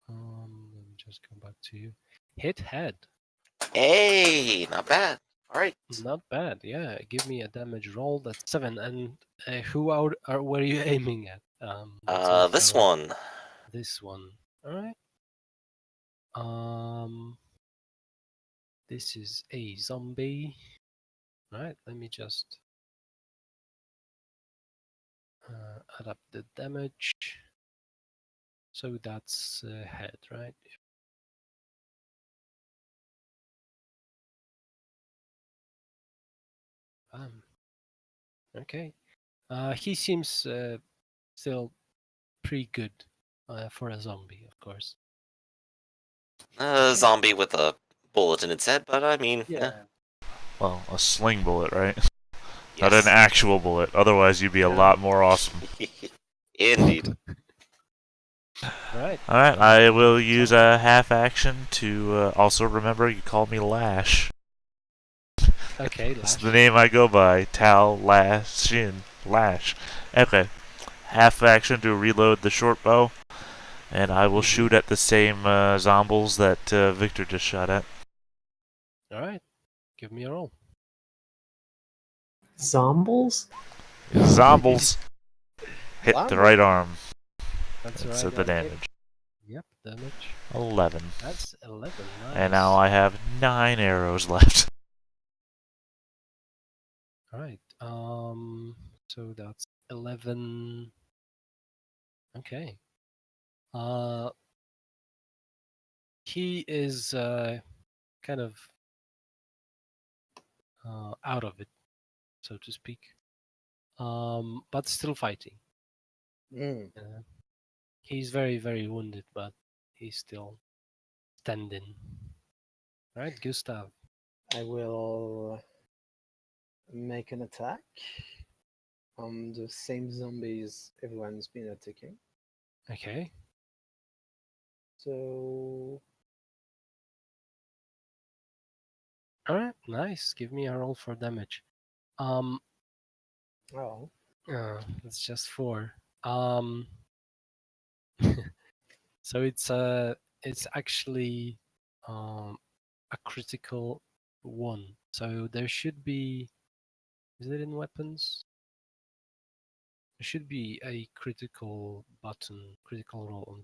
D: Let me just go back to you. Hit head.
C: Hey, not bad. All right.
D: Not bad. Yeah. Give me a damage roll. That's 7. And who were you aiming at?
C: This one.
D: This one. All right. This is a zombie. All right. Let me just add up the damage. So that's head, right? Okay. He seems still pretty good for a zombie, of course.
C: Zombie with a bullet in its head, but I mean,
D: Yeah.
A: Well, a sling bullet, right?
C: yes.
A: Not an actual bullet. Otherwise, you'd be a
D: Yeah.
A: lot more awesome.
C: Indeed.
D: Right.
A: Alright, I will use a half action to also remember you called me Lash.
D: Okay.
A: That's
D: Lash.
A: the name I go by. Tal Lashin. Lash. Okay. Half action to reload the short bow. And I will shoot at the same zombies that Victor just shot at.
D: All right. Give me a roll.
B: Zombles?
A: Zombies! Hit the
E: Zombies.
A: right arm.
D: That's
A: That's
D: right.
A: the damage.
D: Yep, damage.
A: 11.
D: That's 11. Nice.
A: And now I have 9 arrows left.
D: All right. So that's 11. Okay. He is kind of out of it, so to speak. But still fighting.
E: Mm.
D: He's very, very wounded, but he's still standing. All right, Gustav.
E: I will make an attack on the same zombies everyone's been attacking.
D: Okay.
E: So
D: All right, nice. Give me a roll for damage.
E: oh,
D: It's just 4. So it's actually a critical 1. So there should be. Is it in weapons? There should be a critical button, critical roll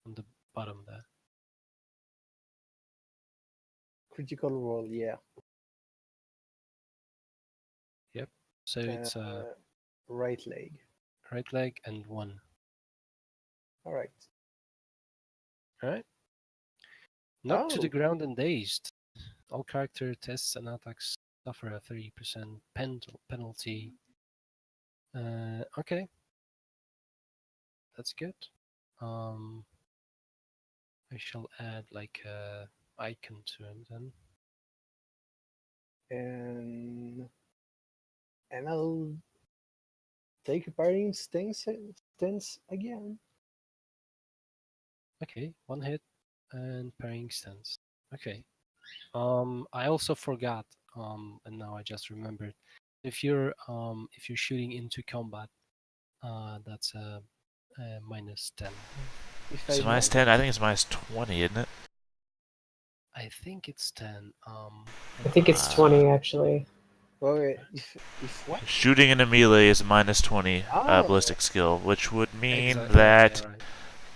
D: on the bottom there.
E: critical roll, yeah.
D: Yep. So it's
E: Right leg.
D: right leg and 1.
E: All right.
D: All right. Knocked to the
E: Oh.
D: ground and dazed. All character tests and attacks suffer a 30% penalty. Okay. That's good. I shall add like a icon to him then.
E: And I'll take a parting stance again.
D: Okay, 1 hit and parrying stance. Okay. I also forgot. And now I just remembered. If you're shooting into combat, that's a minus 10.
E: If
A: Is
E: I
A: it minus
E: miss,
A: 10? I think it's minus 20, isn't it?
D: I think it's 10.
B: I think it's 20 actually.
E: wait, if
D: What?
A: Shooting in a melee is a minus 20
E: Oh.
A: ballistic skill, which would mean
D: Exactly,
A: that
D: yeah, right.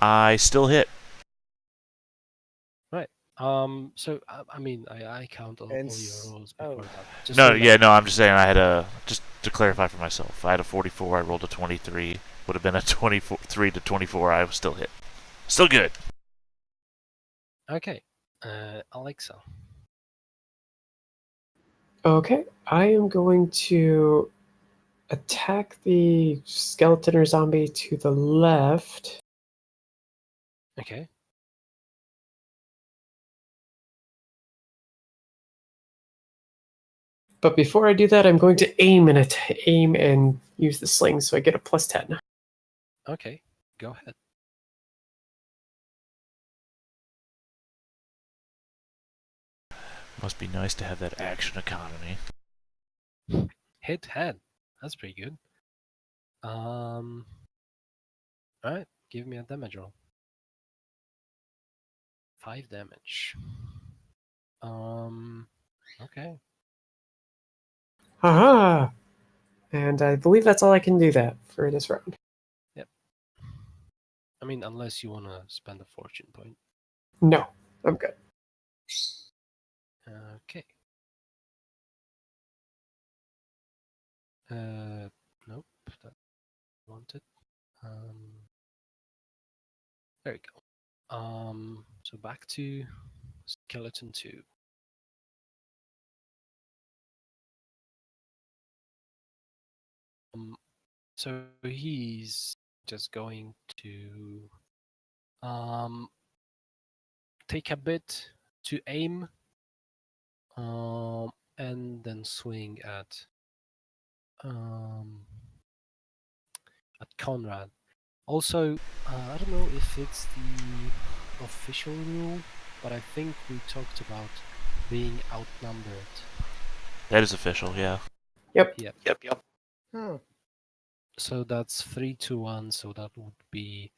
A: I still hit.
D: So I mean, I count all your
E: And
D: rolls before
E: oh.
D: that. Just
A: No,
D: so
A: yeah,
D: that-
A: no, I'm just saying I had a, just to clarify for myself, I had a 44, I rolled a 23, would have been a 23 to 24, I was still hit. Still good.
D: Okay, Alexa.
B: Okay, I am going to attack the skeleton or zombie to the left.
D: Okay.
B: But before I do that, I'm going to aim and use the sling, so I get a plus 10.
D: Okay, go ahead.
A: Must be nice to have that action economy.
D: Hit head. That's pretty good. All right, give me a damage roll. 5 damage. Okay.
B: Haha! And I believe that's all I can do that for this round.
D: I mean, unless you want to spend a fortune point.
B: No, I'm good.
D: Okay. Nope, that wanted. There we go. So back to skeleton 2. So he's just going to take a bit to aim, and then swing at Conrad. Also, I don't know if it's the official rule, but I think we talked about being outnumbered.
A: That is official, yeah.
B: Yep.
D: Yep.
C: Yep.
E: Huh.
D: So that's 3 to 1, so that would be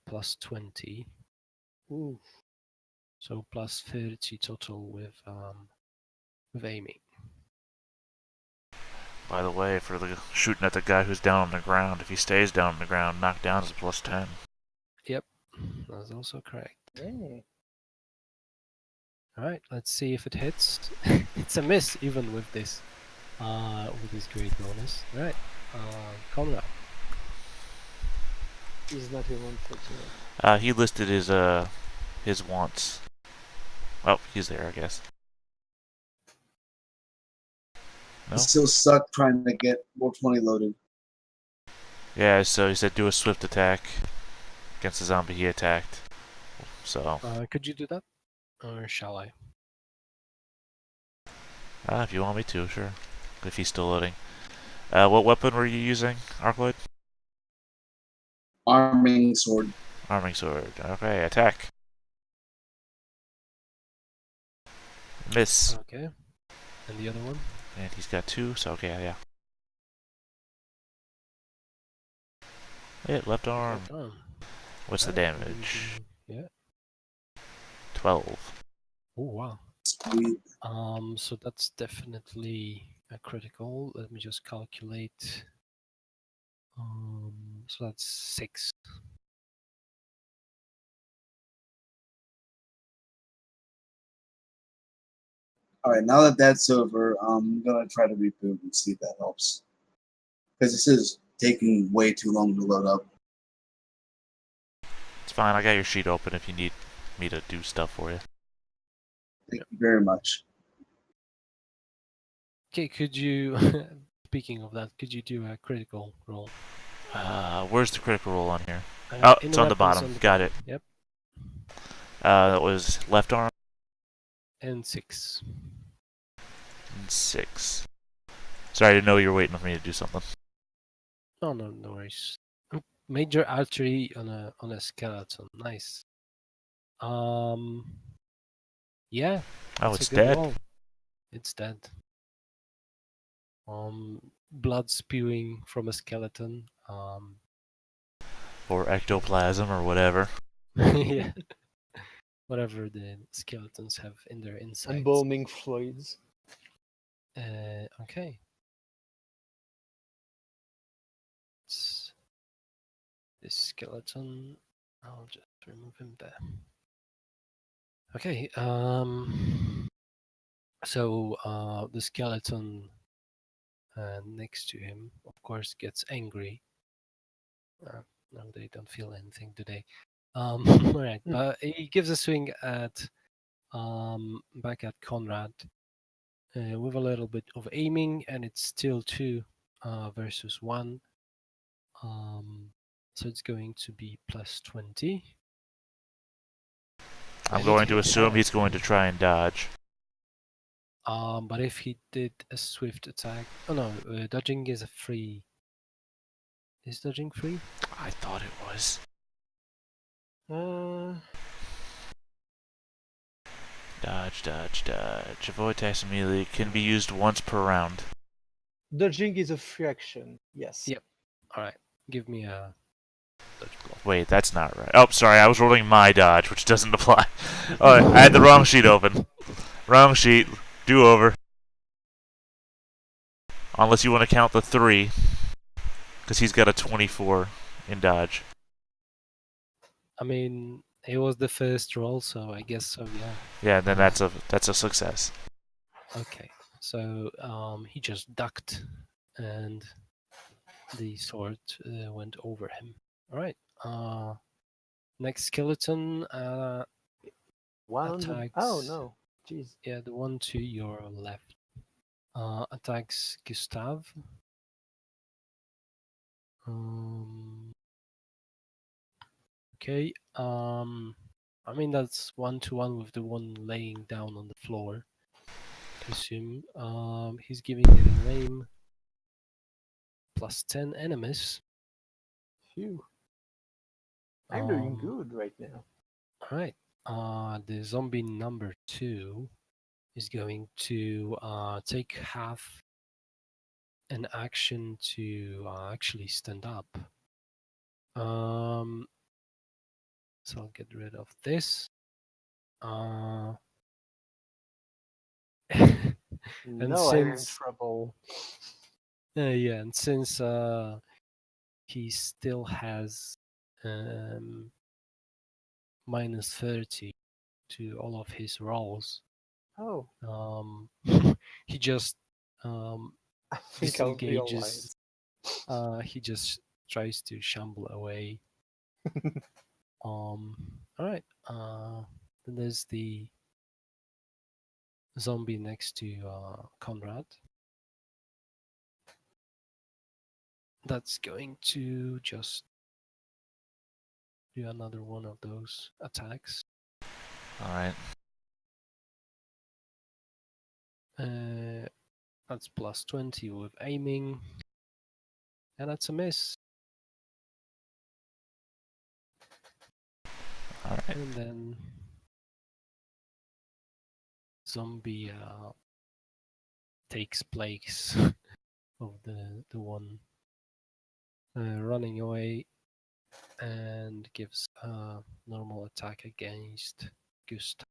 D: plus 20.
E: Ooh.
D: So plus 30 total with aiming.
A: By the way, for the shooting at the guy who's down on the ground, if he stays down on the ground, knockdown is a plus 10.
D: Yep. That's also correct.
E: Yay.
D: All right, let's see if it hits. It's a miss even with this great bonus. All right, Conrad.
E: He's not even unfortunate.
A: He listed his wants. Oh, he's there, I guess.
F: I
A: No?
F: still suck trying to get roll 20 loaded.
A: Yeah, so he said do a swift attack against the zombie he attacked. So,
D: Could you do that, or shall I?
A: if you want me to, sure. If he's still loading. What weapon were you using, Arcloid?
F: Arming sword.
A: Arming sword. Okay, attack. Miss.
D: Okay. And the other one?
A: And he's got 2, so okay, yeah. Hit left arm.
D: Left arm.
A: What's the
D: Alright,
A: damage?
D: Yeah.
A: 12.
D: Oh wow.
F: Sweet.
D: So that's definitely a critical. Let me just calculate. So that's 6.
F: All right, now that that's over, I'm gonna try to reboot and see if that helps. Because this is taking way too long to load up.
A: It's fine, I got your sheet open if you need me to do stuff for you.
F: Thank you very much.
D: Okay, could you speaking of that, could you do a critical roll?
A: Where's the critical roll on here? Oh,
D: In
A: it's on the
D: weapons
A: bottom. Got it.
D: Yep.
A: That was left arm
D: And 6.
A: and 6. Sorry, I didn't know you were waiting for me to do something.
D: Oh no, no worries. Major artery on a skeleton. Nice. Yeah.
A: Oh,
D: That's
A: it's
D: a good
A: dead.
D: roll. It's dead. Blood spewing from a skeleton.
A: Or ectoplasm or whatever.
D: Yeah. Whatever the skeletons have in their insides.
E: Embalming fluids.
D: Okay. This skeleton. I'll just remove him there. Okay. So the skeleton next to him, of course, gets angry. No, they don't feel anything today. All right, but he gives a swing at back at Conrad with a little bit of aiming, and it's still 2 versus 1. So it's going to be plus 20.
A: I'm going to assume he's going to try and dodge.
D: But if he did a swift attack, oh no, dodging is a free. Is dodging free?
A: I thought it was. Dodge, dodge, dodge. Avoid attacks immediately. Can be used once per round.
E: Dodging is a free action. Yes.
D: Yep. All right, give me a dodge block.
A: Wait, that's not right. Oh, sorry, I was rolling my dodge, which doesn't apply. Oh, I had the wrong sheet open. Wrong sheet. Do over. Unless you want to count the 3. Because he's got a 24 in dodge.
D: I mean, it was the first roll, so I guess so. Yeah.
A: Yeah, then that's a success.
D: Okay. So he just ducked, and the sword went over him. All right. Next skeleton attacks.
E: Oh no. Jeez.
D: Yeah, the one to your left attacks Gustav. Okay. I mean that's 1-to-1 with the one laying down on the floor. I assume. He's giving it a name. Plus 10 enemies.
E: Phew. I'm doing good right now.
D: All right. The zombie number 2 is going to take half an action to actually stand up. So I'll get rid of this. And
E: No, I'm in
D: since
E: trouble.
D: yeah, and since he still has minus 30 to all of his rolls.
E: Oh,
D: He just
E: I think I'll
D: disengages.
E: realize.
D: He just tries to shamble away. All right. Then there's the zombie next to Conrad. That's going to just do another one of those attacks.
A: All right.
D: That's plus 20 with aiming. And that's a miss.
A: All right.
D: And then zombie takes place of the one running away and gives a normal attack against Gustav.